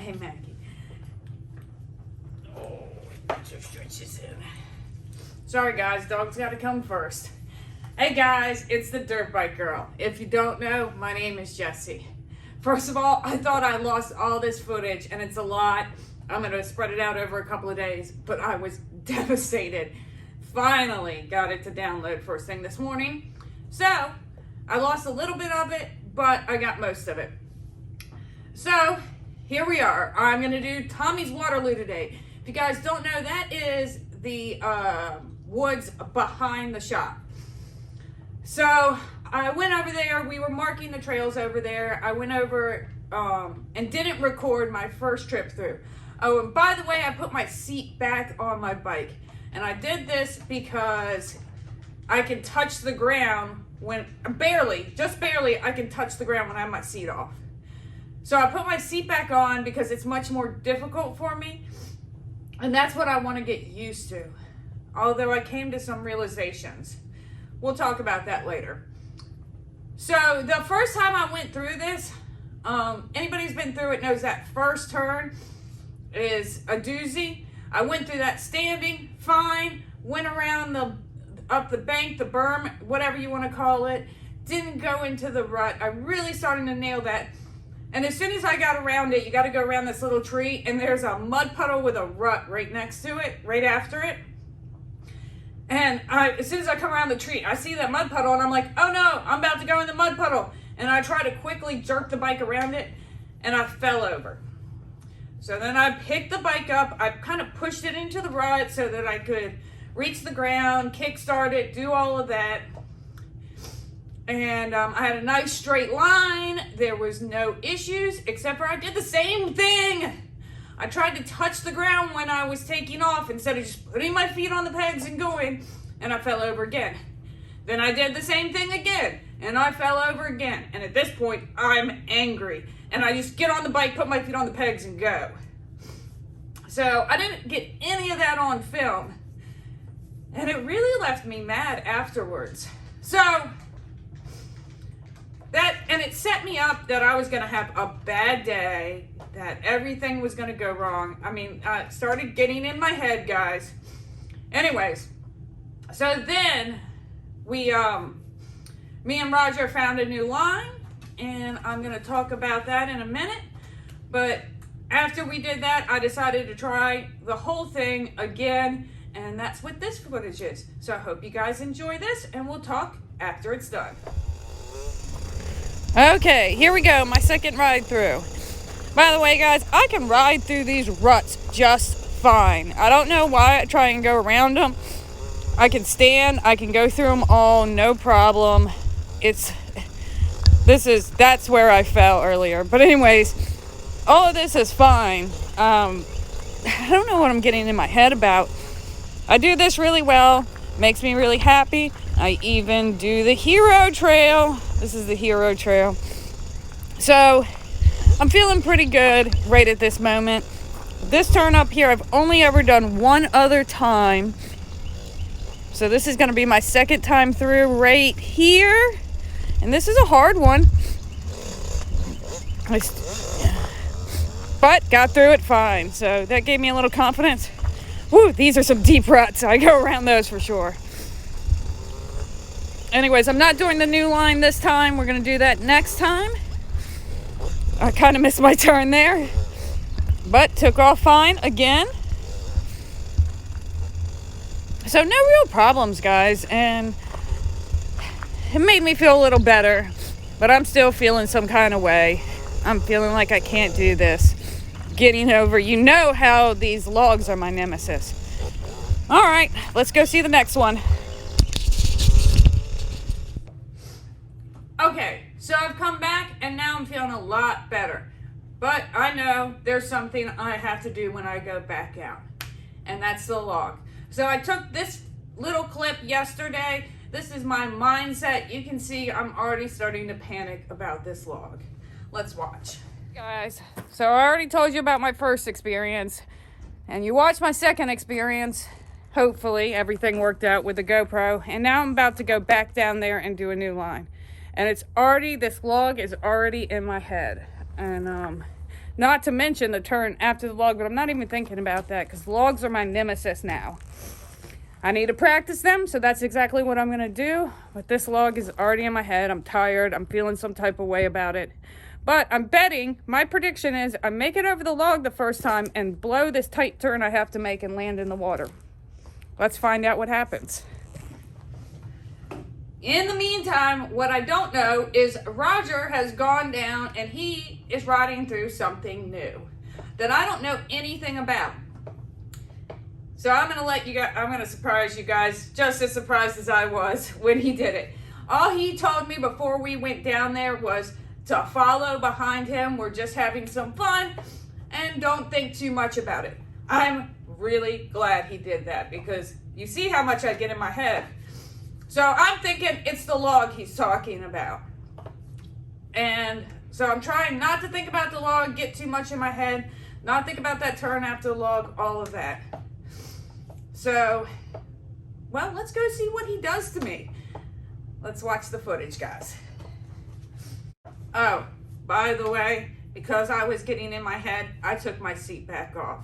Hey, Maggie. Oh, put your stretches in. Sorry, guys. Dog's got to come first. Hey, guys. It's the Dirt Bike Girl. If you don't know, my name is Jessie. First of all, I thought I lost all this footage, and it's a lot. I'm going to spread it out over a couple of days, but I was devastated. Finally got it to download first thing this morning. So, I lost a little bit of it, but I got most of it. So, here we are. I'm going to do Tommy's Waterloo today. If you guys don't know, that is the woods behind the shop. So, I went over there. We were marking the trails over there. I went over and didn't record my first trip through. Oh, and by the way, I put my seat back on my bike. And I did this because I can touch the ground when, just barely, I can touch the ground when I have my seat off. So I put my seat back on because it's much more difficult for me. And that's what I want to get used to. Although I came to some realizations. We'll talk about that later. So the first time I went through this, anybody who's been through it knows that first turn is a doozy. I went through that standing, fine, went around up the bank, the berm, whatever you want to call it, didn't go into the rut. I really started to nail that. And as soon as I got around it, you got to go around this little tree, and there's a mud puddle with a rut right next to it, right after it. And as soon as I come around the tree, I see that mud puddle, and I'm like, oh no, I'm about to go in the mud puddle. And I try to quickly jerk the bike around it, and I fell over. So then I picked the bike up, I kind of pushed it into the rut so that I could reach the ground, kickstart it, do all of that. And I had a nice straight line. There was no issues, except for I did the same thing. I tried to touch the ground when I was taking off instead of just putting my feet on the pegs and going, and I fell over again. Then I did the same thing again, and I fell over again. And at this point, I'm angry. And I just get on the bike, put my feet on the pegs, and go. So I didn't get any of that on film. And it really left me mad afterwards. So, and it set me up that I was going to have a bad day, that everything was going to go wrong. I mean, it started getting in my head, guys. Anyways, so then me and Roger found a new line, and I'm going to talk about that in a minute. But after we did that, I decided to try the whole thing again, and that's what this footage is. So I hope you guys enjoy this, and we'll talk after it's done. Okay, here we go, my second ride through. By the way, guys, I can ride through these ruts just fine. I don't know why I try and go around them. I can stand, I can go through them all, no problem. That's where I fell earlier. But anyways, all of this is fine. I don't know what I'm getting in my head about. I do this really well, makes me really happy. I even do the hero trail. This is the hero trail. So, I'm feeling pretty good right at this moment. This turn up here, I've only ever done one other time. So this is going to be my second time through right here. And this is a hard one. But got through it fine. So that gave me a little confidence. Woo, these are some deep ruts. I go around those for sure. Anyways, I'm not doing the new line this time. We're going to do that next time. I kind of missed my turn there. But took off fine again. So no real problems, guys. And it made me feel a little better. But I'm still feeling some kind of way. I'm feeling like I can't do this. Getting over, you know how these logs are my nemesis. All right, let's go see the next one. Okay, so I've come back and now I'm feeling a lot better. But I know there's something I have to do when I go back out. And that's the log. So I took this little clip yesterday. This is my mindset. You can see I'm already starting to panic about this log. Let's watch. Guys, so I already told you about my first experience. And you watched my second experience. Hopefully everything worked out with the GoPro. And now I'm about to go back down there and do a new line. And this log is already in my head. And Not to mention the turn after the log, but I'm not even thinking about that because logs are my nemesis now. I need to practice them, so that's exactly what I'm going to do. But this log is already in my head. I'm tired. I'm feeling some type of way about it. But I'm betting, my prediction is I make it over the log the first time and blow this tight turn I have to make and land in the water. Let's find out what happens. In the meantime, what I don't know is Roger has gone down and he is riding through something new that I don't know anything about. So I'm going to surprise you guys, just as surprised as I was when he did it. All he told me before we went down there was to follow behind him. We're just having some fun and don't think too much about it. I'm really glad he did that because you see how much I get in my head. So I'm thinking it's the log he's talking about. And so I'm trying not to think about the log, get too much in my head, not think about that turn after the log, all of that. So, well, let's go see what he does to me. Let's watch the footage, guys. Oh, by the way, because I was getting in my head, I took my seat back off.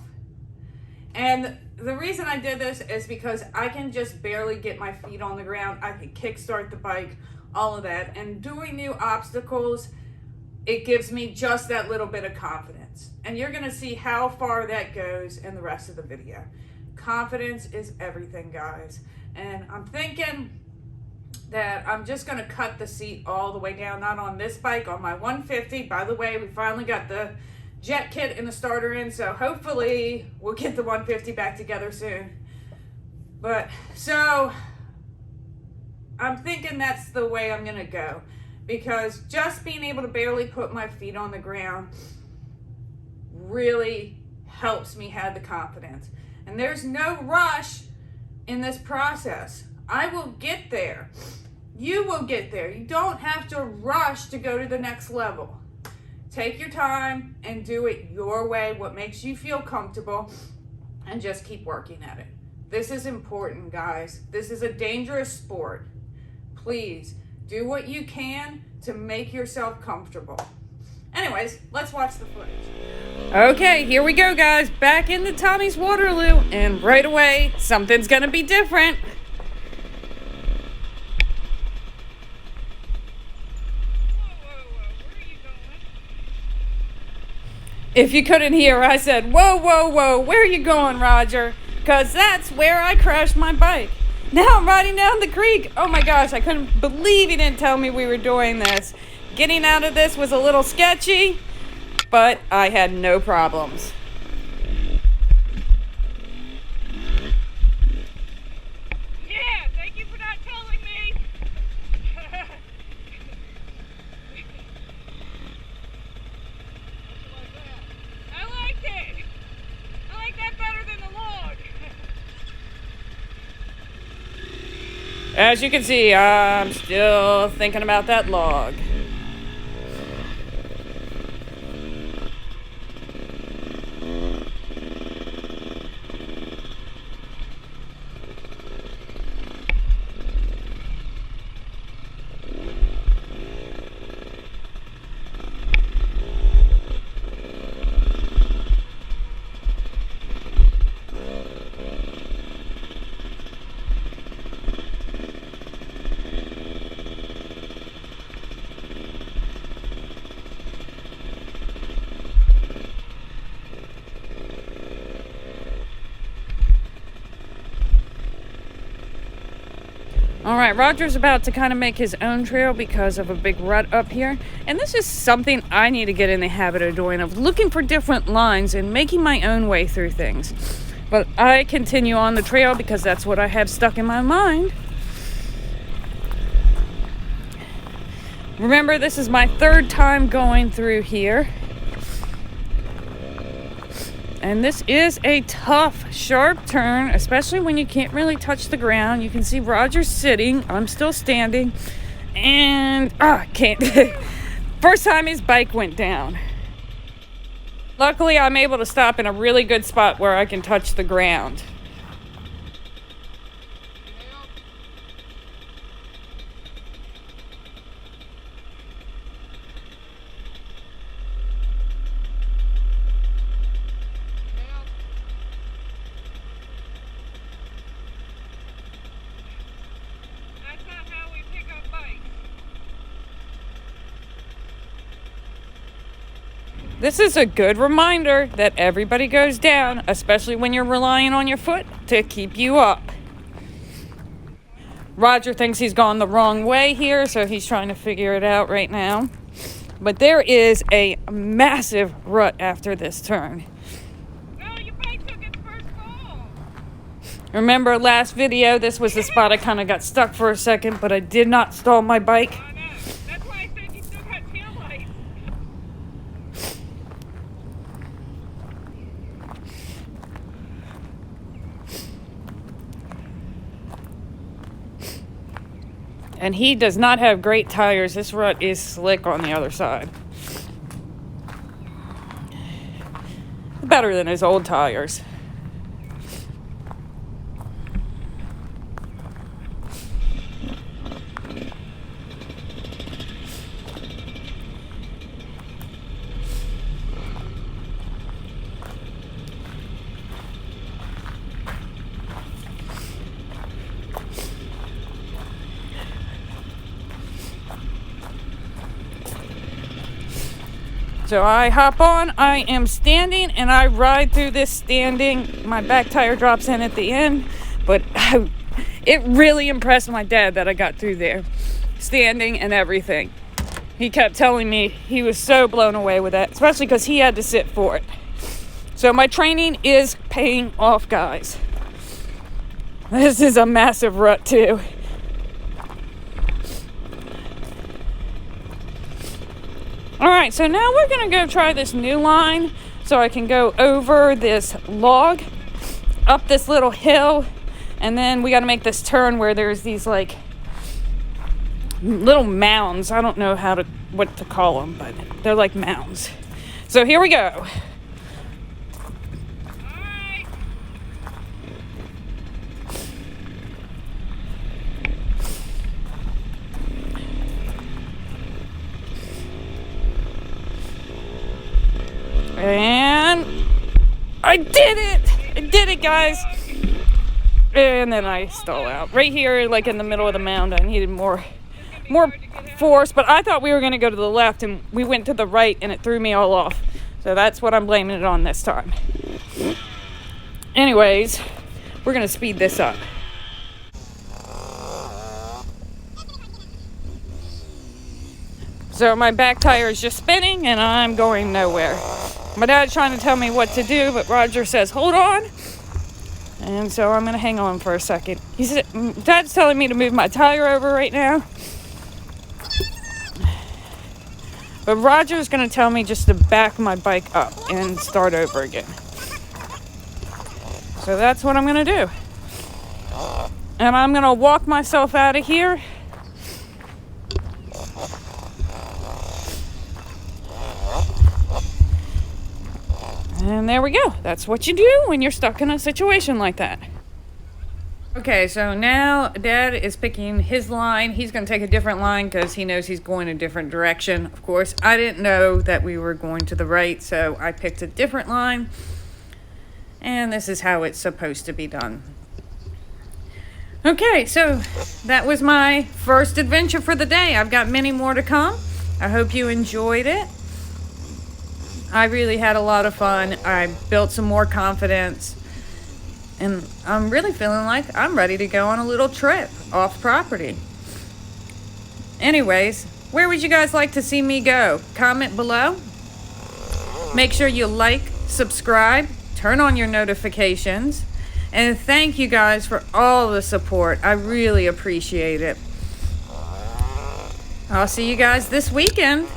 And the reason I did this is because I can just barely get my feet on the ground. I can kickstart the bike, all of that. And doing new obstacles, it gives me just that little bit of confidence. And you're going to see how far that goes in the rest of the video. Confidence is everything, guys. And I'm thinking that I'm just going to cut the seat all the way down, not on this bike, on my 150. By the way, we finally got the jet kit and the starter in, so hopefully we'll get the 150 back together soon. But so I'm thinking that's the way I'm going to go, because just being able to barely put my feet on the ground really helps me have the confidence. And there's no rush in this process. I will get there. You will get there. You don't have to rush to go to the next level. Take your time and do it your way, what makes you feel comfortable, and just keep working at it. This is important, guys. This is a dangerous sport. Please do what you can to make yourself comfortable. Anyways, let's watch the footage. Okay, here we go, guys. Back into Tommy's Waterloo, and right away, something's gonna be different. If you couldn't hear, I said, whoa, whoa, whoa, where are you going, Roger? Because that's where I crashed my bike. Now I'm riding down the creek. Oh my gosh, I couldn't believe he didn't tell me we were doing this. Getting out of this was a little sketchy, but I had no problems. Yeah, thank you for not telling me. I liked it. I like that better than the log. As you can see, I'm still thinking about that log. All right, Roger's about to kind of make his own trail because of a big rut up here. And this is something I need to get in the habit of doing, of looking for different lines and making my own way through things. But I continue on the trail because that's what I have stuck in my mind. Remember, this is my third time going through here. And this is a tough, sharp turn, especially when you can't really touch the ground. You can see Roger's sitting. I'm still standing. And, I can't. First time his bike went down. Luckily, I'm able to stop in a really good spot where I can touch the ground. this is a good reminder that everybody goes down, especially when you're relying on your foot to keep you up. Roger thinks he's gone the wrong way here, so he's trying to figure it out right now. But there is a massive rut after this turn. Oh, your bike took its first fall. Remember last video, this was the spot I kind of got stuck for a second, but I did not stall my bike. I know. That's why I said you still got tail lights. And he does not have great tires. This rut is slick on the other side. Better than his old tires. So I hop on, I am standing, and I ride through this standing. My back tire drops in at the end, but it really impressed my dad that I got through there, standing and everything. He kept telling me he was so blown away with that, especially because he had to sit for it. So my training is paying off, guys. This is a massive rut too. Alright, so now we're going to go try this new line so I can go over this log, up this little hill, and then we got to make this turn where there's these like little mounds. I don't know what to call them, but they're like mounds. So here we go. And I did it! I did it, guys! And then I stall out. Right here, like in the middle of the mound, I needed more force, but I thought we were going to go to the left, and we went to the right, and it threw me all off. So that's what I'm blaming it on this time. Anyways, we're going to speed this up. So my back tire is just spinning, and I'm going nowhere. My dad's trying to tell me what to do, but Roger says, hold on. And so I'm going to hang on for a second. He said, Dad's telling me to move my tire over right now. But Roger's going to tell me just to back my bike up and start over again. So that's what I'm going to do. And I'm going to walk myself out of here. And there we go. That's what you do when you're stuck in a situation like that. Okay, so now Dad is picking his line. He's going to take a different line because he knows he's going a different direction. Of course, I didn't know that we were going to the right, so I picked a different line. And this is how it's supposed to be done. Okay, so that was my first adventure for the day. I've got many more to come. I hope you enjoyed it. I really had a lot of fun. I built some more confidence. And I'm really feeling like I'm ready to go on a little trip off property. Anyways, where would you guys like to see me go? Comment below. Make sure you like, subscribe, turn on your notifications. And thank you guys for all the support. I really appreciate it. I'll see you guys this weekend.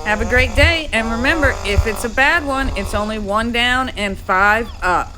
Have a great day. And remember, if it's a bad one, it's only 1 down and 5 up.